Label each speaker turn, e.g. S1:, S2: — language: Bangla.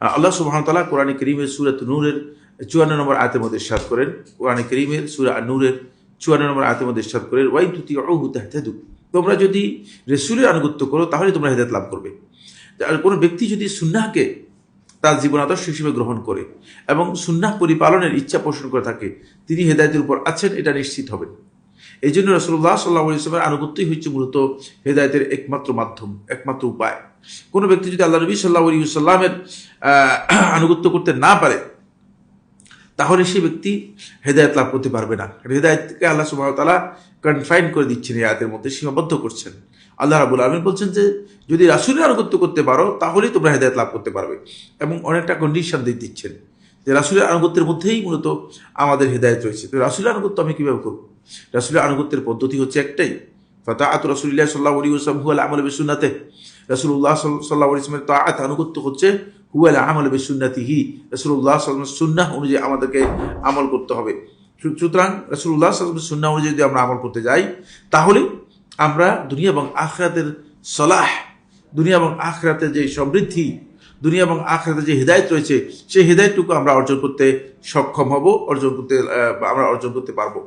S1: আল্লাহ সুবহানাহু ওয়া তাআলা কোরআনে কারীমের সূরা নূরের 54 নম্বর আয়াতের মধ্যে ইরশাদ করেন, কোরআনে কারীমের সূরা নূরের 54 নম্বর আয়াতের মধ্যে ইরশাদ করেন, ওয়া ইন তুতিউহু তাহতাদু, তোমরা যদি রাসূলের আনুগত্য করো তাহলে তোমরা হেদায়েত লাভ করবে। আর কোনো ব্যক্তি যদি সুন্নাহকে তার জীবন আদর্শ হিসেবে গ্রহণ করে এবং সুন্নাহ পরিপালনের ইচ্ছা পোষণ করে থাকে, তিনি হেদায়েতের উপর আছেন, এটা নিশ্চিত হবেন। এই জন্য রাসূলুল্লাহ সাল্লাল্লাহু আলাইহি ওয়াসাল্লামের আনুগত্যই হচ্ছে মূলত হেদায়েতের একমাত্র মাধ্যম, একমাত্র উপায়। কোনো ব্যক্তি যদি আল্লাহ নবী সাল্লাল্লাহু আলাইহি ওয়াসাল্লামের আনুগত্য করতে না পারে, তাহলে সেই ব্যক্তি হেদায়েত লাভ করতে পারবে না। হেদায়েতকে আল্লাহ সুবহানাহু ওয়া তাআলা কনফাইন করে দিচ্ছেন, এই আয়াতের মধ্যে সীমাবদ্ধ করছেন। আল্লাহ রাব্বুল আলামিন বলছেন যে যদি রাসূলের আনুগত্য করতে পারো তাহলেই তোমরা হেদায়েত লাভ করতে পারবে, এবং অনেকটা কন্ডিশন দিয়ে দিচ্ছেন যে রাসূলের আনুগত্যের মধ্যেই মূলত আমাদের হেদায়েত রয়েছে। তো রাসূলের আনুগত্য আমি কিভাবে করব? রাসূলের আনুগত্যের পদ্ধতি হচ্ছে একটাই, ফাতাআতু রাসূলিল্লাহ সাল্লাল্লাহু আলাইহি ওয়াসাল্লাম হুয়াল আমালু বিসুন্নাতিহি। রাসূলুল্লাহ সাল্লাল্লাহু আলাইহি ওয়াসাল্লামের তাআত আনুগত্য হচ্ছে হুয়াল আমালু বিসুন্নাতিহি, রাসূলুল্লাহ সাল্লাল্লাহু আলাইহি ওয়াসাল্লামের সুন্নাহ অনুযায়ী আমাদেরকে আমল করতে হবে। সুতরাং রাসূলুল্লাহ সাল্লাল্লাহু আলাইহি ওয়াসাল্লামের সুন্নাহ অনুযায়ী যদি আমরা আমল করতে যাই, তাহলে আমরা দুনিয়া এবং আখিরাতের সলাহ, দুনিয়া এবং আখিরাতের যে সমৃদ্ধি, দুনিয়া এবং আখিরাতে যে হিদায়াত রয়েছে, সেই হিদায়াতটুকু আমরা অর্জন করতে সক্ষম হব, আমরা অর্জন করতে পারবো।